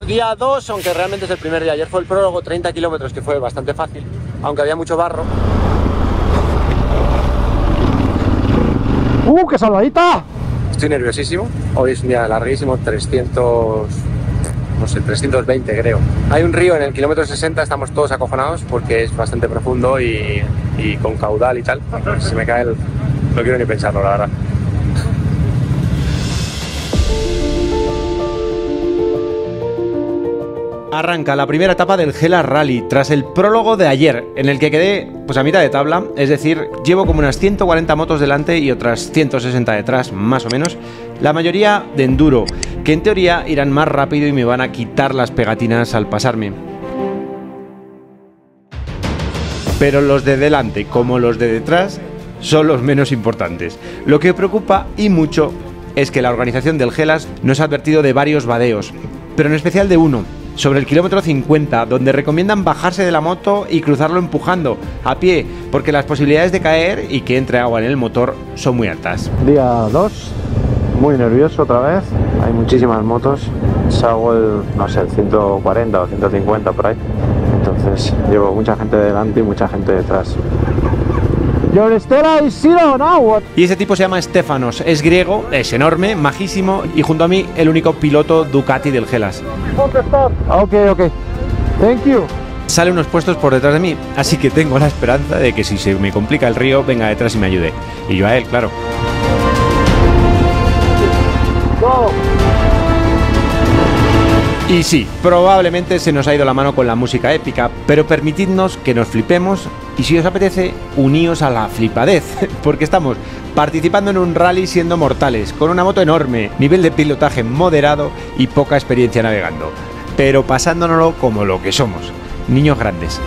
Día 2, aunque realmente es el primer día. Ayer fue el prólogo, 30 kilómetros, que fue bastante fácil, aunque había mucho barro. ¡Qué salvadita! Estoy nerviosísimo. Hoy es un día larguísimo, 320 creo. Hay un río en el kilómetro 60, estamos todos acojonados porque es bastante profundo y con caudal y tal. Se me cae el... No quiero ni pensarlo, la verdad. Arranca la primera etapa del Hellas Rally tras el prólogo de ayer, en el que quedé pues a mitad de tabla, es decir, llevo como unas 140 motos delante y otras 160 detrás, más o menos, la mayoría de enduro, que en teoría irán más rápido y me van a quitar las pegatinas al pasarme. Pero los de delante, como los de detrás, son los menos importantes. Lo que preocupa y mucho es que la organización del Hellas nos ha advertido de varios vadeos, pero en especial de uno, sobre el kilómetro 50, donde recomiendan bajarse de la moto y cruzarlo empujando, a pie, porque las posibilidades de caer y que entre agua en el motor son muy altas. Día 2, muy nervioso otra vez, hay muchísimas motos, salgo el, no sé, el 140 o 150 por ahí, entonces llevo mucha gente delante y mucha gente detrás. Y ese tipo se llama Stefanos, es griego, es enorme, majísimo y junto a mí el único piloto Ducati del Hellas. Ok, thank you. Sale unos puestos por detrás de mí, así que tengo la esperanza de que si se me complica el río venga detrás y me ayude. Y yo a él, claro. Go. Y sí, probablemente se nos ha ido la mano con la música épica, pero permitidnos que nos flipemos y si os apetece, uníos a la flipadez, porque estamos participando en un rally siendo mortales, con una moto enorme, nivel de pilotaje moderado y poca experiencia navegando, pero pasándonoslo como lo que somos, niños grandes.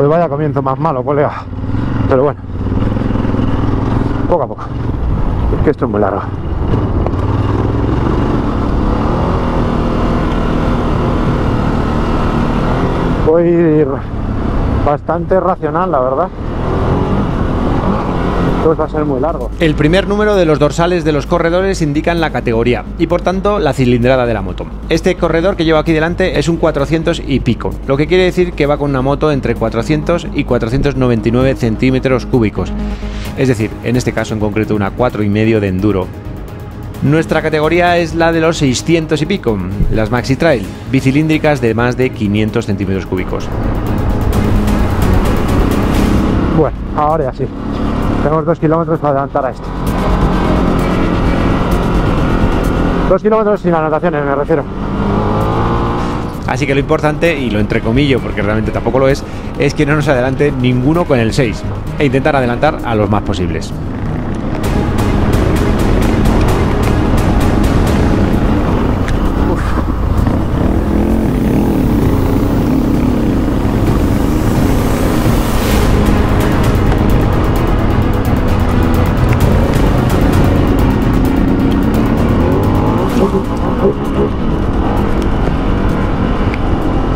Vaya comienzo más malo, colega. Pero bueno, poco a poco. Es que esto es muy largo. Voy bastante racional, la verdad. Esto va a ser muy largo. El primer número de los dorsales de los corredores indican la categoría y por tanto la cilindrada de la moto. Este corredor que llevo aquí delante es un 400 y pico, lo que quiere decir que va con una moto entre 400 y 499 centímetros cúbicos, es decir, en este caso en concreto una 4,5 de enduro. Nuestra categoría es la de los 600 y pico, las Maxi Trail, bicilíndricas de más de 500 centímetros cúbicos. Bueno, ahora ya sí. Tenemos 2 kilómetros para adelantar a este. 2 kilómetros sin anotaciones, me refiero. Así que lo importante, y lo entrecomillo porque realmente tampoco lo es que no nos adelante ninguno con el 6 e intentar adelantar a los más posibles.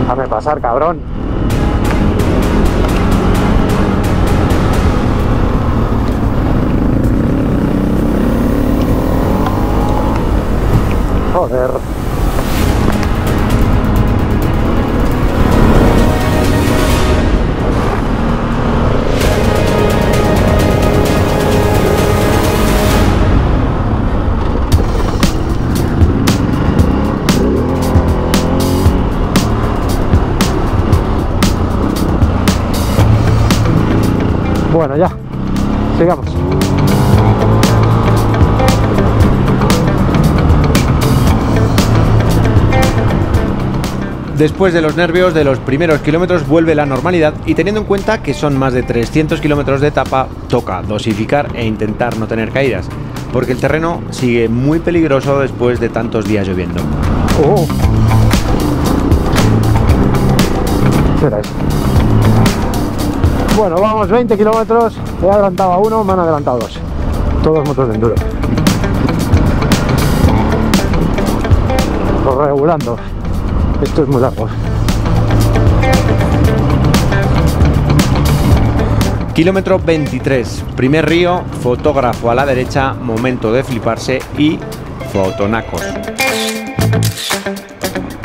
Déjame pasar, cabrón. Joder. Bueno, ya, sigamos. Después de los nervios de los primeros kilómetros vuelve la normalidad y teniendo en cuenta que son más de 300 kilómetros de etapa, toca dosificar e intentar no tener caídas, porque el terreno sigue muy peligroso después de tantos días lloviendo. ¿Qué era eso? Bueno, vamos 20 kilómetros, he adelantado a uno, me han adelantado dos. Todos motos de enduro. Regulando. Esto es muy largo. Kilómetro 23, primer río, fotógrafo a la derecha, momento de fliparse y fotonacos.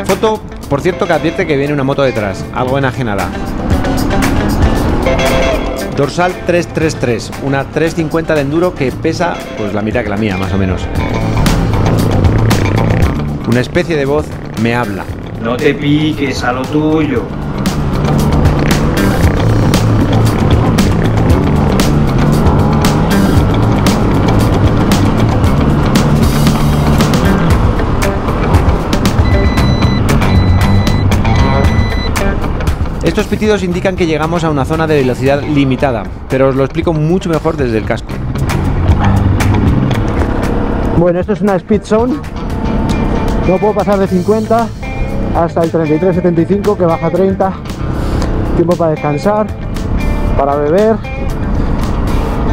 Foto, por cierto, que advierte que viene una moto detrás, algo enajenada. Dorsal 333, una 350 de enduro que pesa pues la mitad que la mía, más o menos. Una especie de voz me habla. No te piques a lo tuyo. Estos pitidos indican que llegamos a una zona de velocidad limitada, pero os lo explico mucho mejor desde el casco. Bueno, esto es una speed zone. No puedo pasar de 50 hasta el 33-75, que baja a 30. Tiempo para descansar, para beber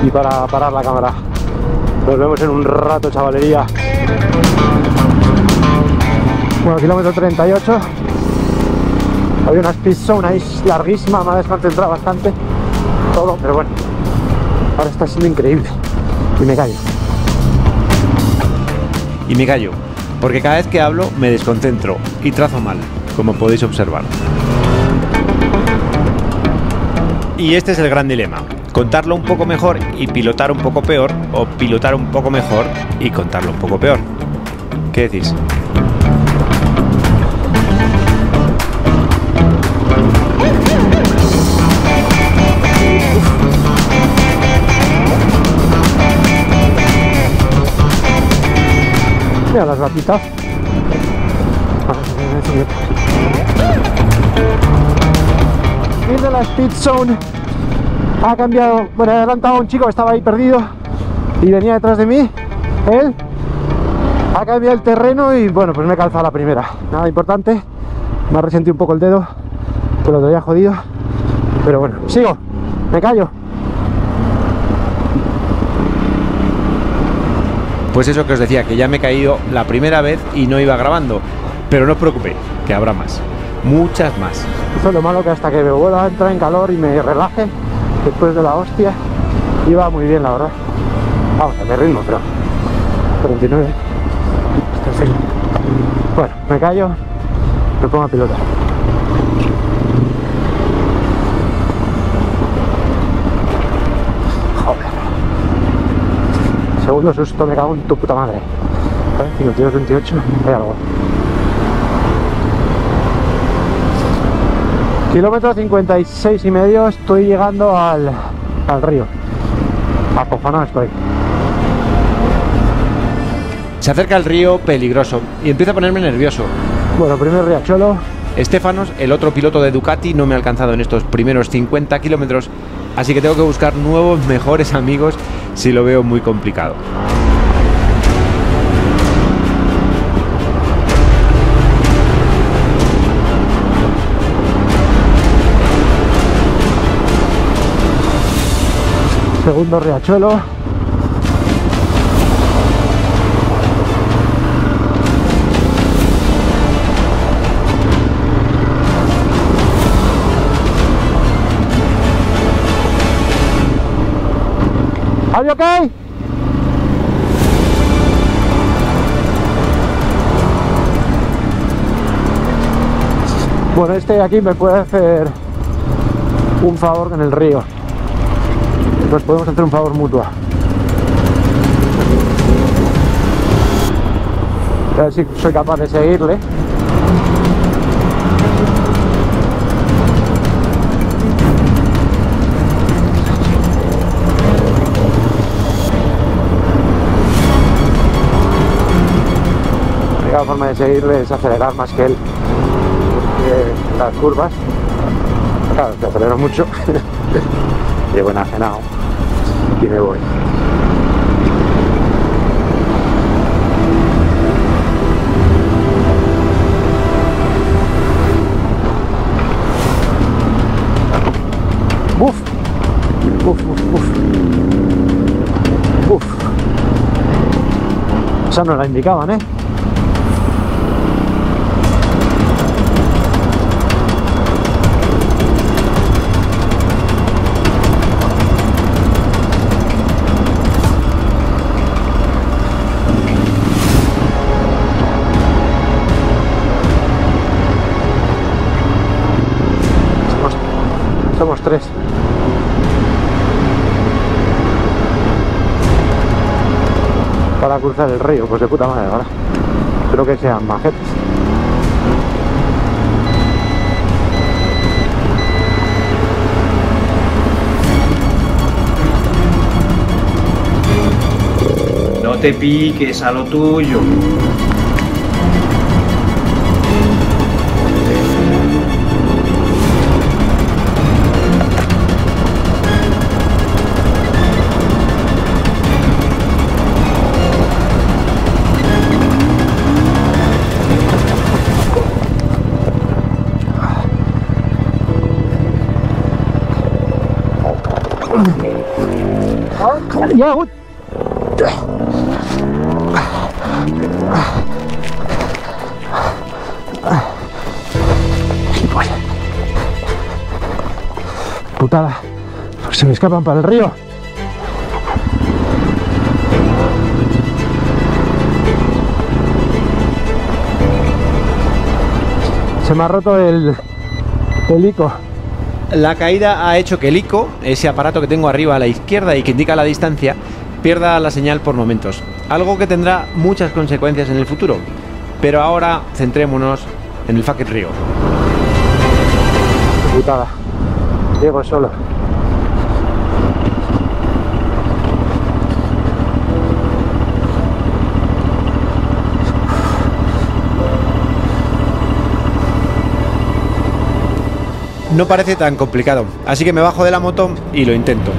y para parar la cámara. Nos vemos en un rato, chavalería. Bueno, kilómetro 38. Había una speed zone ahí larguísima, me ha desconcentrado bastante todo, pero bueno, ahora está siendo increíble. Y me callo. Y me callo, porque cada vez que hablo me desconcentro y trazo mal, como podéis observar. Y este es el gran dilema: contarlo un poco mejor y pilotar un poco peor, o pilotar un poco mejor y contarlo un poco peor. ¿Qué decís? Mira las vaquitas. Viendo la speed zone, ha cambiado. Bueno, he adelantado a un chico que estaba ahí perdido y venía detrás de mí. Él ha cambiado el terreno y bueno, pues me he calzado la primera. Nada importante, me ha resentido un poco el dedo, que lo tenía jodido. Pero bueno, sigo, me callo. Pues eso que os decía, que ya me he caído la primera vez y no iba grabando. Pero no os preocupéis, que habrá más. Muchas más. Eso es lo malo, que hasta que me vuelva a entrar en calor y me relaje después de la hostia, iba muy bien, la verdad. Vamos, a mi ritmo, pero 39. Hasta el fin. Bueno, me callo, me pongo a pilotar. Segundo susto, me cago en tu puta madre. 52-28, hay algo. Kilómetro 56 y medio, estoy llegando al río. Acojonado estoy. Se acerca el río peligroso y empieza a ponerme nervioso. Bueno, primer riachuelo. Estefanos, el otro piloto de Ducati, no me ha alcanzado en estos primeros 50 kilómetros, así que tengo que buscar nuevos, mejores amigos si lo veo muy complicado. Segundo riachuelo. ¿Are you okay? Bueno, este de aquí me puede hacer un favor con el río. Nos podemos hacer un favor mutuo. A ver si soy capaz de seguirle. La única forma de seguirle es acelerar más que él, porque las curvas, claro, te acelero mucho. Llevo enajenado y me voy. Uf, Esa no la indicaban, ¿eh? Somos tres. Para cruzar el río, pues de puta madre, ahora. Espero que sean majetes. No te piques a lo tuyo. Ya, gut. Putada, se me escapan para el río. Se me ha roto el ico. La caída ha hecho que el ICO, ese aparato que tengo arriba a la izquierda y que indica la distancia, pierda la señal por momentos. Algo que tendrá muchas consecuencias en el futuro. Pero ahora centrémonos en el fucking río. Qué putada. Llego solo. No parece tan complicado, así que me bajo de la moto y lo intento.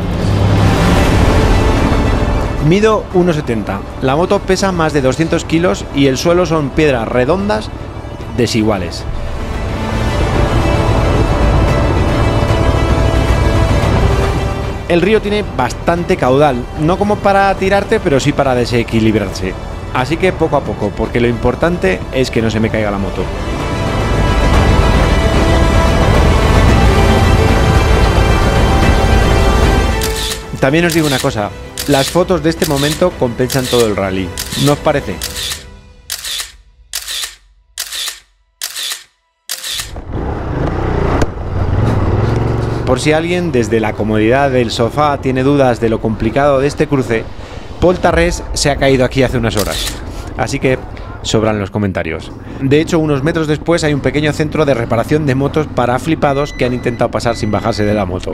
Mido 1,70. La moto pesa más de 200 kilos y el suelo son piedras redondas desiguales. El río tiene bastante caudal, no como para tirarte, pero sí para desequilibrarse. Así que poco a poco, porque lo importante es que no se me caiga la moto. También os digo una cosa, las fotos de este momento compensan todo el rally, ¿no os parece? Por si alguien desde la comodidad del sofá tiene dudas de lo complicado de este cruce, Pol Tarrés se ha caído aquí hace unas horas, así que sobran los comentarios. De hecho, unos metros después hay un pequeño centro de reparación de motos para flipados que han intentado pasar sin bajarse de la moto.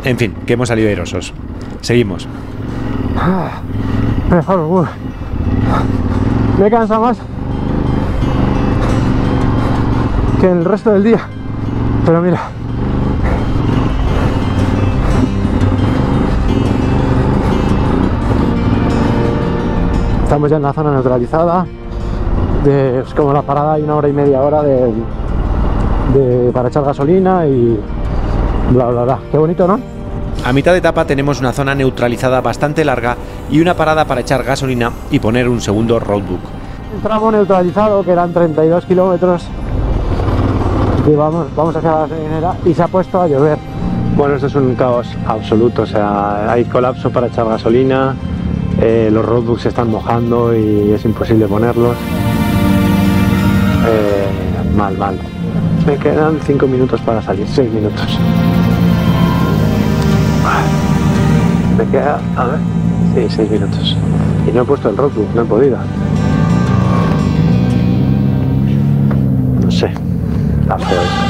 En fin, que hemos salido airosos. Seguimos. Mejor, me cansa más que el resto del día. Pero mira. Estamos ya en la zona neutralizada. Es como la parada, hay 1 hora y media hora para echar gasolina y bla bla bla. Qué bonito, ¿no? A mitad de etapa tenemos una zona neutralizada bastante larga y una parada para echar gasolina y poner un segundo roadbook. El tramo neutralizado, que eran 32 kilómetros, y vamos hacia la gasolinera y se ha puesto a llover. Bueno, esto es un caos absoluto, o sea, hay colapso para echar gasolina, los roadbooks se están mojando y es imposible ponerlos. Mal. Me quedan 5 minutos para salir, 6 minutos. Me queda, a ver, sí, 6 minutos. Y no he puesto el roadbook, no he podido. No sé, está feo esto.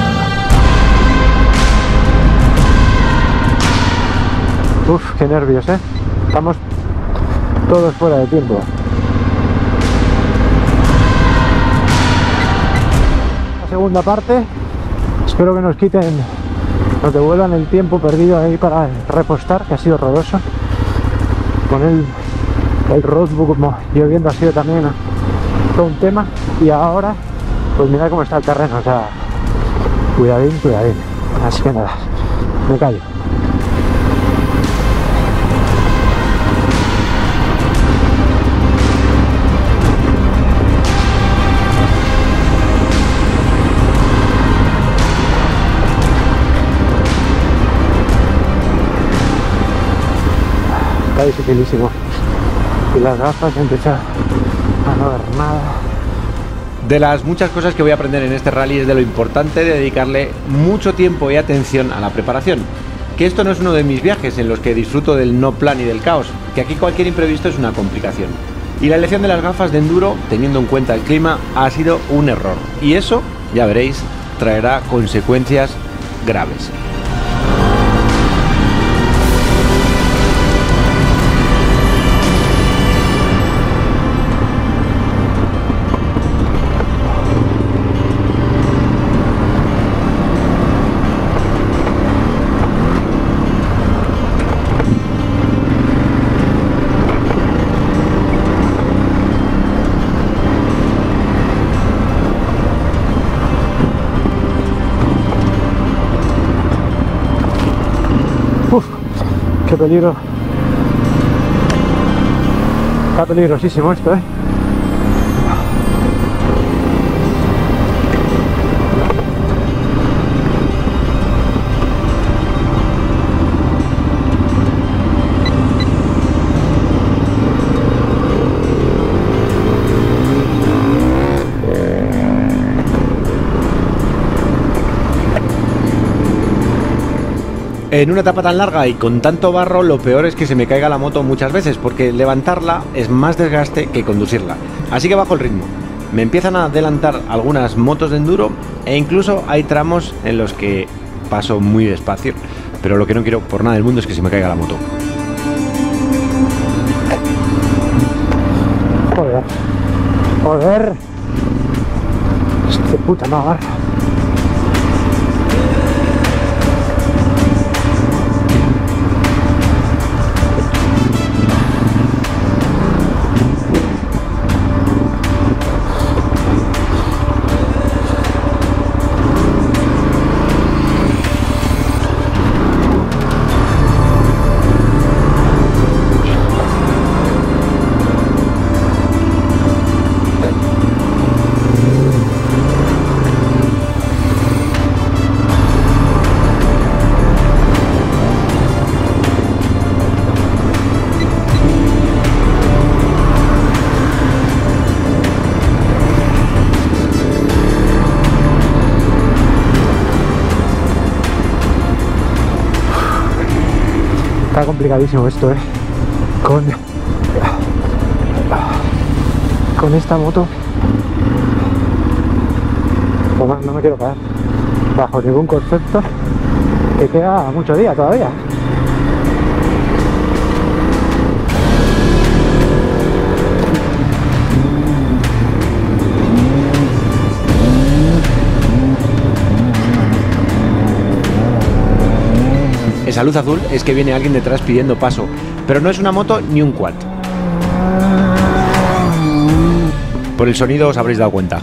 Uf, qué nervios, Estamos todos fuera de tiempo. La segunda parte, espero que nos devuelvan el tiempo perdido ahí para repostar, que ha sido horroroso. Con el roadbook lloviendo ha sido también todo un tema. Y ahora, pues mirad cómo está el terreno, o sea, cuidadín. Así que nada, me callo. Está dificilísimo. Y las gafas empiezan a no ver nada. De las muchas cosas que voy a aprender en este rally es de lo importante de dedicarle mucho tiempo y atención a la preparación. Que esto no es uno de mis viajes en los que disfruto del no plan y del caos, que aquí cualquier imprevisto es una complicación. Y la elección de las gafas de enduro, teniendo en cuenta el clima, ha sido un error. Y eso, ya veréis, traerá consecuencias graves. ¡Qué peligro! Está peligrosísimo esto, ¿eh? En una etapa tan larga y con tanto barro, lo peor es que se me caiga la moto muchas veces, porque levantarla es más desgaste que conducirla. Así que bajo el ritmo. Me empiezan a adelantar algunas motos de enduro e incluso hay tramos en los que paso muy despacio. Pero lo que no quiero por nada del mundo es que se me caiga la moto. Joder. Joder. Este puta no agarra. Está complicadísimo esto, con esta moto. No me quiero caer bajo ningún concepto, que queda mucho día todavía. Esa luz azul es que viene alguien detrás pidiendo paso, pero no es una moto ni un quad. Por el sonido os habréis dado cuenta.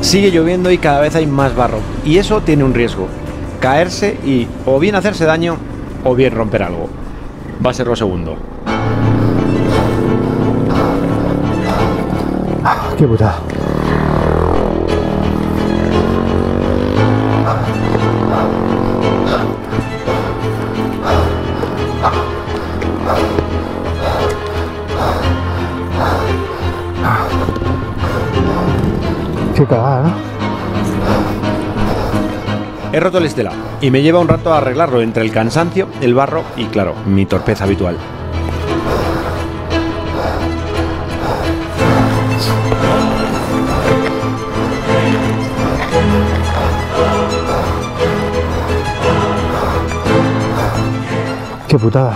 Sigue lloviendo y cada vez hay más barro, y eso tiene un riesgo: caerse y o bien hacerse daño o bien romper algo. Va a ser lo segundo. ¡Qué putada! ¡Qué cagada, ¿no? He roto el Stella y me lleva un rato a arreglarlo entre el cansancio, el barro y, claro, mi torpeza habitual. ¡Qué putada!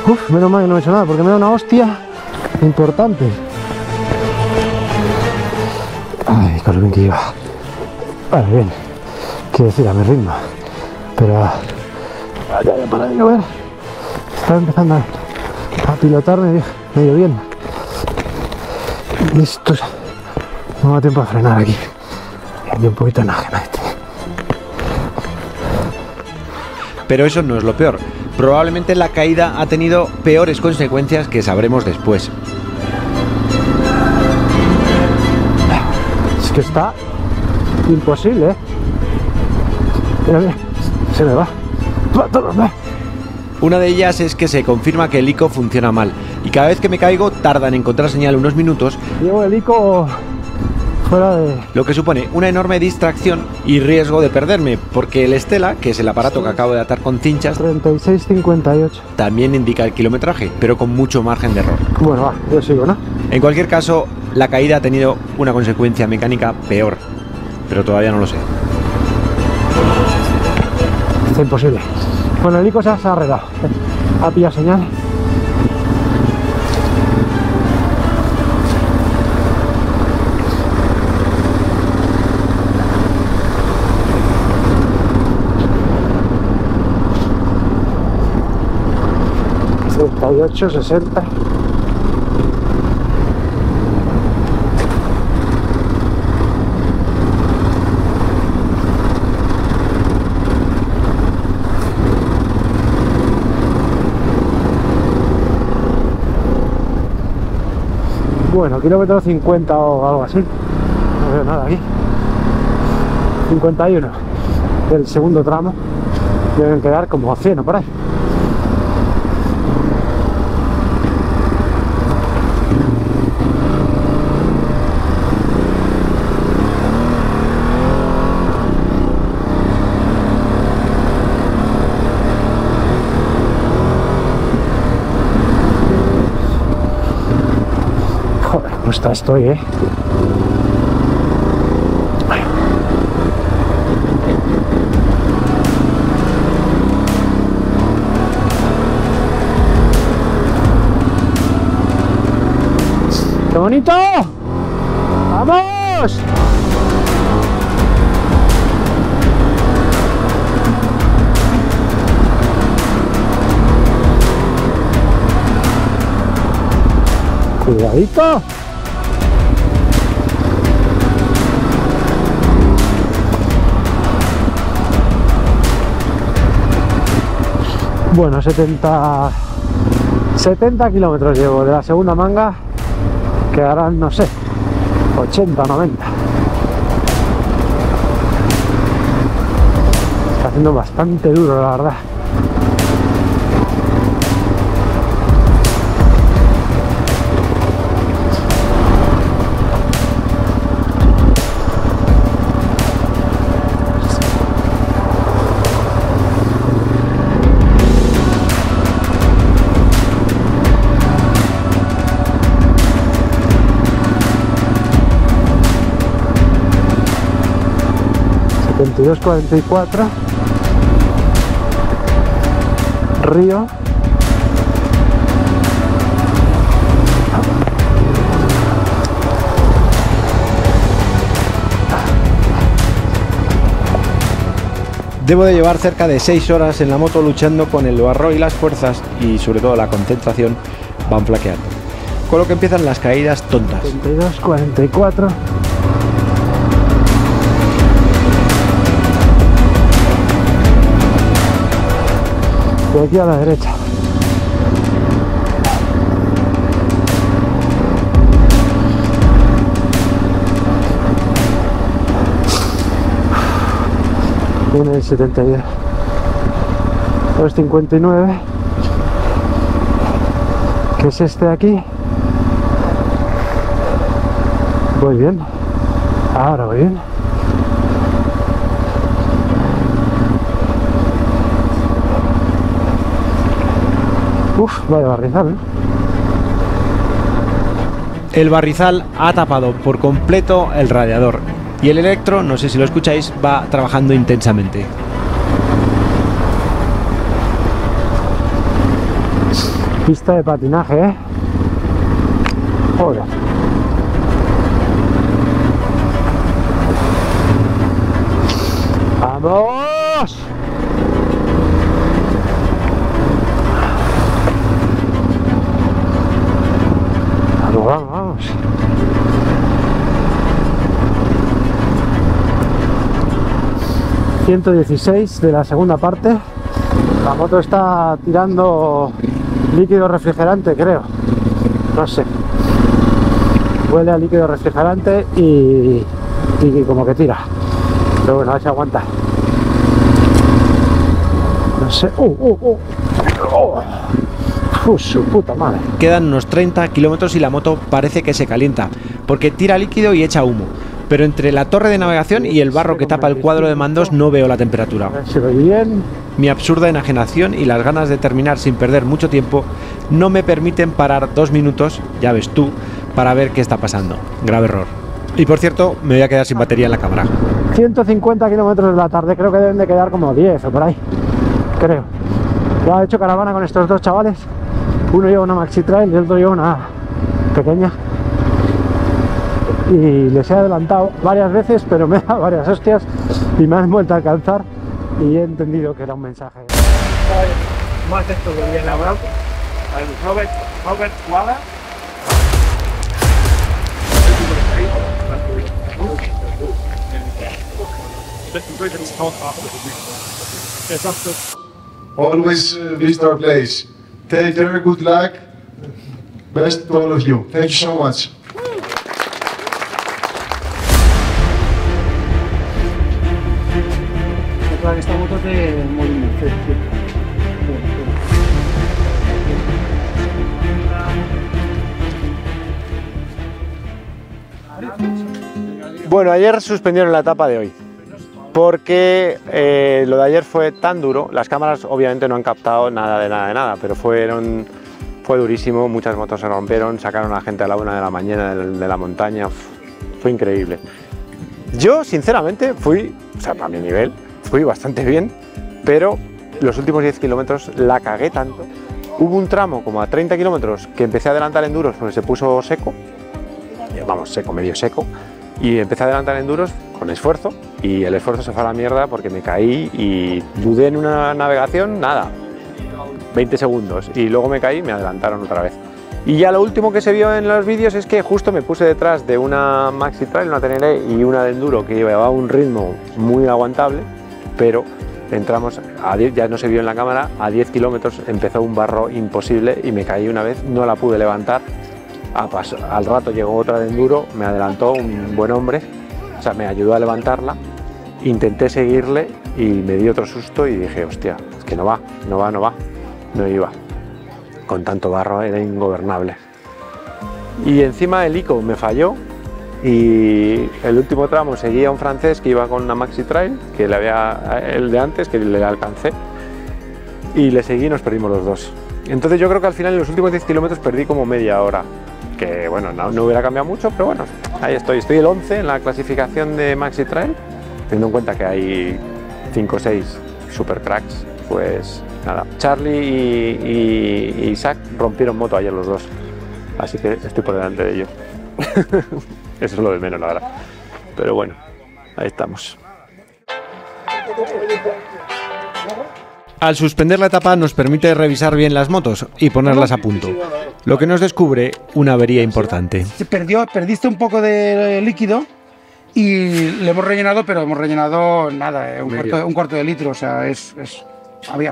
Uf, menos mal que no he hecho nada, porque me da una hostia importante. Ay, con lo bien que iba. Vale, bien. Quiero decir, a mi ritmo. Pero ya para de llover. Estaba empezando a pilotar medio bien. Listo. No me da tiempo a frenar aquí. Hay un poquito de enajena. Pero eso no es lo peor. Probablemente la caída ha tenido peores consecuencias que sabremos después. Es que está imposible, ¿eh? Mira, mira, se me va. Va. Una de ellas es que se confirma que el ICO funciona mal y cada vez que me caigo tarda en encontrar señal unos minutos. Llevo el ICO fuera de... Lo que supone una enorme distracción y riesgo de perderme, porque el Stella, que es el aparato que acabo de atar con cinchas, 36,58. también indica el kilometraje, pero con mucho margen de error. Bueno, va, yo sigo, ¿no? En cualquier caso, la caída ha tenido una consecuencia mecánica peor, pero todavía no lo sé. Está imposible. Bueno, el ICO se ha arreglado. Ha pillado señal. ...38, 60... Bueno, kilómetro 50 o algo así. No veo nada aquí. 51 del segundo tramo. Deben quedar como 100 o por ahí. Joder, cómo está estoy, ¿eh? ¡Qué bonito! ¡Vamos! Cuidadito. Bueno, 70 kilómetros llevo de la segunda manga. Quedarán, no sé, 80 o 90. Está haciendo bastante duro, la verdad. ...22,44... Río. Debo de llevar cerca de 6 horas en la moto luchando con el barro y las fuerzas y sobre todo la concentración van flaqueando. Con lo que empiezan las caídas tontas. 22,44... de aquí a la derecha. Viene el 72. 2,59. Que es este de aquí. Voy bien. Ahora voy bien. Uf, vaya barrizal, ¿eh? El barrizal ha tapado por completo el radiador y el electro, no sé si lo escucháis, va trabajando intensamente. Pista de patinaje, ¿eh? Joder. ¡Vamos! vamos. ...116 de la segunda parte. La moto está tirando líquido refrigerante, creo. No sé. Huele a líquido refrigerante y como que tira. Pero bueno, a ver si aguanta. No sé. Su puta madre. Quedan unos 30 kilómetros y la moto parece que se calienta, porque tira líquido y echa humo. Pero entre la torre de navegación y el barro que tapa el cuadro de mandos no veo la temperatura. A ver si voy bien. Mi absurda enajenación y las ganas de terminar sin perder mucho tiempo no me permiten parar 2 minutos, ya ves tú, para ver qué está pasando. Grave error. Y por cierto, me voy a quedar sin batería en la cámara. 150 kilómetros de la tarde, creo que deben de quedar como 10 o por ahí. Creo. Ya he hecho caravana con estos dos chavales. Uno lleva una Maxi Trail y el otro lleva una pequeña. Y les he adelantado varias veces, pero me he dado varias hostias y me han vuelto a alcanzar y he entendido que era un mensaje. Más esto que viene ahora, Robert Wallace. Always visit our place. Take very good luck. Best to all of you. Thank you so much. Esta moto de movimiento. Bueno, ayer suspendieron la etapa de hoy porque lo de ayer fue tan duro. Las cámaras obviamente no han captado nada de nada, pero fue durísimo. Muchas motos se rompieron, sacaron a la gente a la 1 de la mañana de la montaña. Fue increíble. Yo sinceramente fui, o sea, a mi nivel, fui bastante bien, pero los últimos 10 kilómetros la cagué tanto. Hubo un tramo como a 30 kilómetros que empecé a adelantar enduros porque se puso seco, vamos, seco, medio seco, y empecé a adelantar enduros con esfuerzo y el esfuerzo se fue a la mierda porque me caí y dudé en una navegación, nada, 20 segundos, y luego me caí y me adelantaron otra vez. Y ya lo último que se vio en los vídeos es que justo me puse detrás de una Maxi Trail, una Tenere y una de enduro que llevaba un ritmo muy aguantable, pero entramos a 10, ya no se vio en la cámara, a 10 kilómetros empezó un barro imposible y me caí una vez, no la pude levantar. Al rato llegó otra de enduro, me adelantó un buen hombre, o sea, me ayudó a levantarla, intenté seguirle y me di otro susto y dije, hostia, es que no iba. Con tanto barro era ingobernable. Y encima el ICO me falló y el último tramo seguía un francés que iba con una Maxi Trail, que el de antes, que le alcancé, y le seguí y nos perdimos los dos. Entonces yo creo que al final en los últimos 10 kilómetros perdí como media hora, que bueno, no hubiera cambiado mucho, pero bueno, ahí estoy el 11 en la clasificación de Maxi Trail, teniendo en cuenta que hay 5 o 6 super cracks, pues nada. Charlie y Isaac rompieron moto ayer los dos, así que estoy por delante de ellos. Eso es lo de menos, la verdad, pero bueno, ahí estamos. Al suspender la etapa nos permite revisar bien las motos y ponerlas a punto, lo que nos descubre una avería importante. Perdiste un poco de líquido y le hemos rellenado, pero hemos rellenado nada, un cuarto de litro, o sea,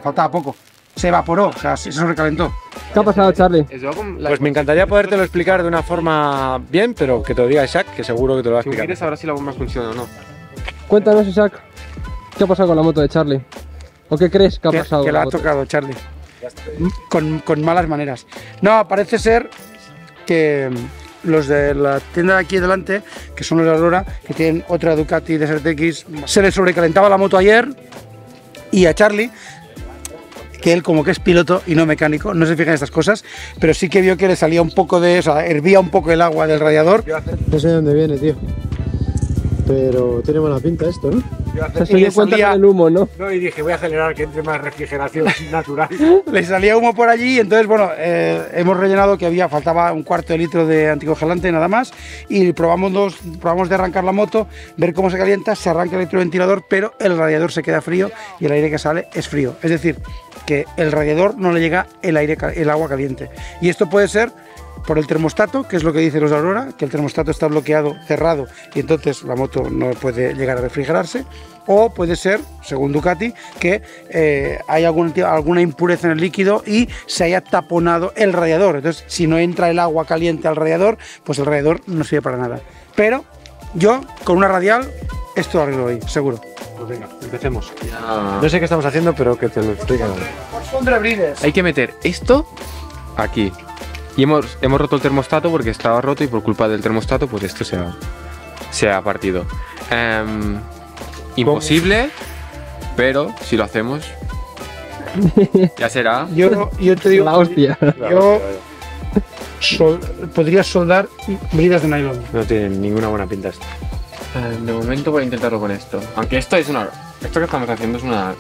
faltaba poco. Se evaporó, o sea, se recalentó. ¿Qué ha pasado, Charlie? Pues me encantaría podértelo explicar de una forma bien, pero que te lo diga Isaac, que seguro que te lo va a explicar. Si quieres saber si la bomba funciona o no. Cuéntanos, Isaac, ¿qué ha pasado con la moto de Charlie? ¿O qué crees que ha pasado? Que la ha tocado Charlie. Con malas maneras. No, parece ser que los de la tienda de aquí delante, que son los de Aurora, que tienen otra Ducati Desert X, se le sobrecalentaba la moto ayer, y a Charlie, que él como que es piloto y no mecánico, no se fija en estas cosas, pero sí que vio que le salía un poco de, o sea, hervía un poco el agua del radiador. No sé de dónde viene, tío. Pero tiene buena pinta esto, ¿no? Se dio cuenta con el humo, ¿no? No, y dije, voy a acelerar que entre más refrigeración natural. Le salía humo por allí, y entonces, bueno, hemos rellenado, que faltaba un cuarto de litro de anticongelante nada más, y probamos de arrancar la moto, ver cómo se calienta, se arranca el electroventilador, pero el radiador se queda frío y el aire que sale es frío. Es decir, que el radiador no le llega el agua caliente. Y esto puede ser por el termostato, que es lo que dicen los de Aurora, que el termostato está bloqueado, cerrado, y entonces la moto no puede llegar a refrigerarse. O puede ser, según Ducati, que hay alguna impureza en el líquido y se haya taponado el radiador. Entonces, si no entra el agua caliente al radiador, pues el radiador no sirve para nada. Pero yo, con una radial, esto lo arreglo hoy, seguro. Pues venga, empecemos. No sé qué estamos haciendo, pero que te lo explican. Hay que meter esto aquí. Y hemos roto el termostato porque estaba roto y por culpa del termostato pues esto se ha partido. Imposible, pero si lo hacemos ya será. Yo te digo, la hostia. Yo podría soldar bridas de nylon. No tiene ninguna buena pinta esto. De momento voy a intentarlo con esto. Aunque esto que estamos haciendo es una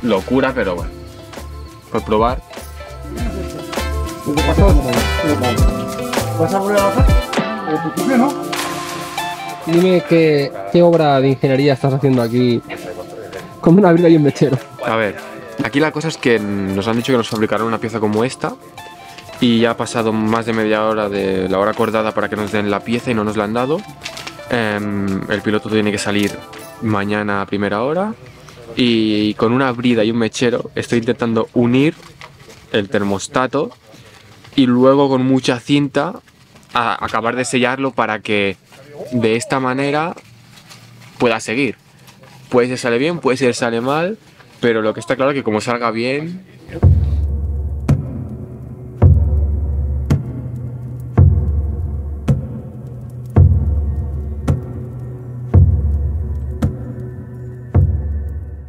locura, pero bueno. Por probar. ¿Vas a volver a bajar? Al principio no. Dime qué obra de ingeniería estás haciendo aquí con una brida y un mechero. A ver, aquí la cosa es que nos han dicho que nos fabricaron una pieza como esta y ya ha pasado más de media hora de la hora acordada para que nos den la pieza y no nos la han dado. El piloto tiene que salir mañana a primera hora y con una brida y un mechero estoy intentando unir el termostato y luego con mucha cinta acabar de sellarlo para que de esta manera pueda seguir. Puede ser sale bien, puede ser sale mal, pero lo que está claro es que como salga bien.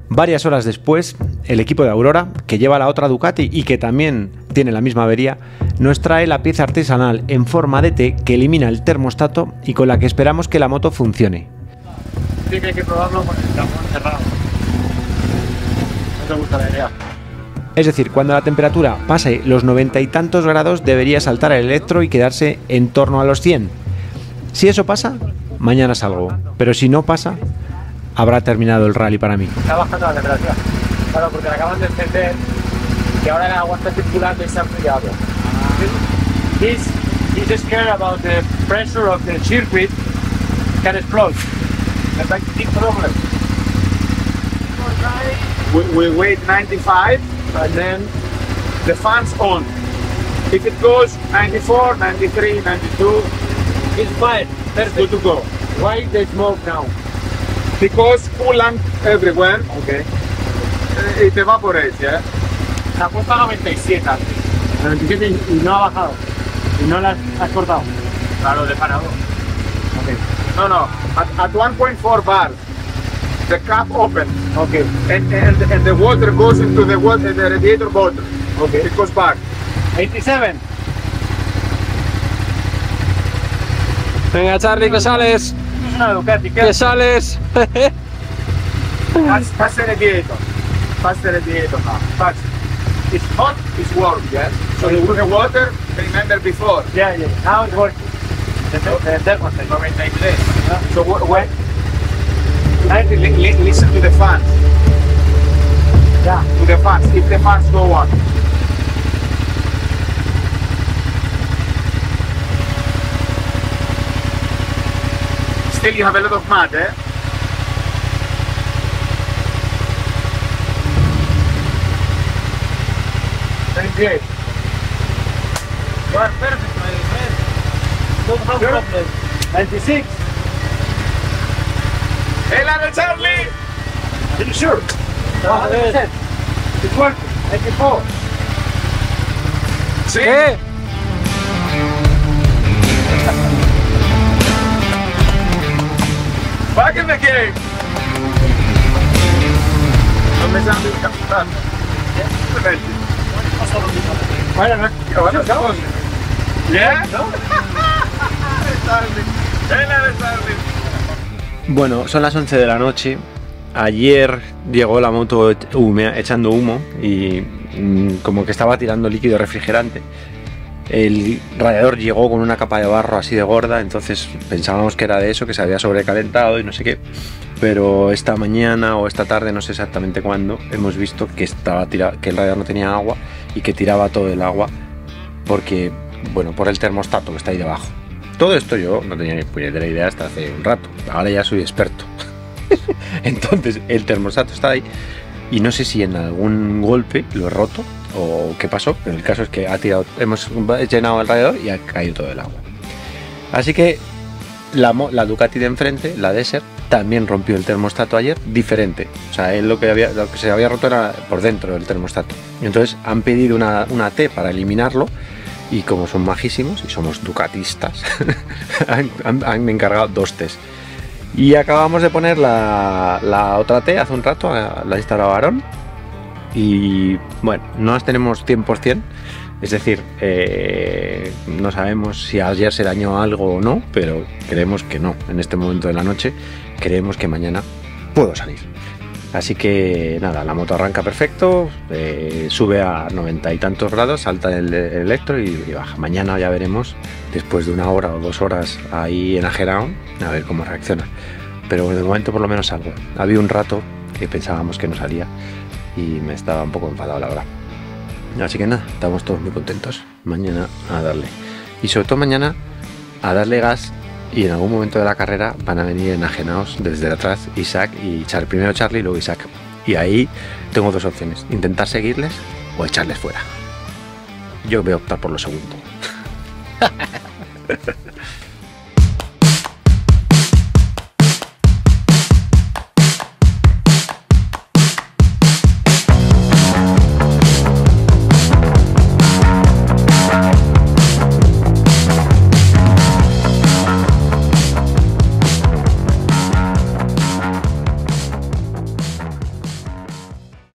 Varias horas después, el equipo de Aurora, que lleva la otra Ducati y que también tiene la misma avería, nos trae la pieza artesanal en forma de T que elimina el termostato y con la que esperamos que la moto funcione. Sí que hay que probarlo con el cajón cerrado. No te gusta la idea. Es decir, cuando la temperatura pase los 90 y tantos grados debería saltar el electro y quedarse en torno a los 100. Si eso pasa, mañana salgo, pero si no pasa, habrá terminado el rally para mí. Está bajando la temperatura. Claro, porque la acaban de encender y ahora el agua está circulando y se ha enfriado. He's scared about the pressure of the circuit can explode. That's a big problem. We wait 95 and then the fans on. If it goes 94, 93, 92, it's fine. That's good to go. Why the smoke now? Because coolant everywhere. Okay. It evaporates, yeah. Se ha puesto a 97 antes. 97 y no ha bajado. Y no la has cortado. Claro, de parado. Okay. No. At 1.4 bar, the cap opens. Okay. And the water goes into the radiator bottle. Okay. It goes back. 87. Venga, Charlie, que sales. Es una Ducati. Que sales. Pass the radiator. Pass the radiator now. Pass. It's hot, it's warm, yes? So you put the water, remember before? Yeah. Now it's working. The thermostat. 93. So when? Listen to the fans. Yeah. To the fans. If the fans go on. Still you have a lot of mud, eh? Great. You are perfect, my friend. Don't have problem. 96. Hey, Lana Charlie! Are you sure? 100%. It's working. 94. See? ¿Qué? Back in the game. No me sale el capitán. Bueno, son las 11 de la noche. Ayer llegó la moto echando humo y como que estaba tirando líquido refrigerante. El radiador llegó con una capa de barro así de gorda, entonces pensábamos que era de eso, que se había sobrecalentado y no sé qué. Pero esta mañana o esta tarde, no sé exactamente cuándo, hemos visto que el radiador no tenía agua y que tiraba todo el agua porque bueno, por el termostato que está ahí debajo. Todo esto yo no tenía ni puñetera idea hasta hace un rato. Ahora ya soy experto. Entonces el termostato está ahí y no sé si en algún golpe lo he roto o qué pasó, pero el caso es que hemos llenado alrededor y ha caído todo el agua. Así que la Ducati de enfrente, la Desert, también rompió el termostato ayer, diferente. O sea, lo que se había roto era por dentro del termostato. Entonces han pedido una T para eliminarlo y como son majísimos y somos ducatistas, han encargado 2 Ts. Y acabamos de poner la otra T hace un rato, la ha instalado Aarón. Y bueno, no las tenemos 100%, es decir, no sabemos si ayer se dañó algo o no, pero creemos que no. En este momento de la noche creemos que mañana puedo salir. Así que nada, la moto arranca perfecto, sube a 90 y tantos grados, salta el electro y baja. Mañana ya veremos, después de 1 hora o 2 horas ahí en Ajerao, a ver cómo reacciona. Pero de momento por lo menos salgo. Había un rato que pensábamos que no salía y me estaba un poco enfadado, la verdad. Así que nada, estamos todos muy contentos. Mañana a darle. Y sobre todo mañana a darle gas. Y en algún momento de la carrera van a venir enajenados desde atrás Isaac y Charlie. Primero Charlie y luego Isaac. Y ahí tengo 2 opciones. Intentar seguirles o echarles fuera. Yo voy a optar por lo segundo.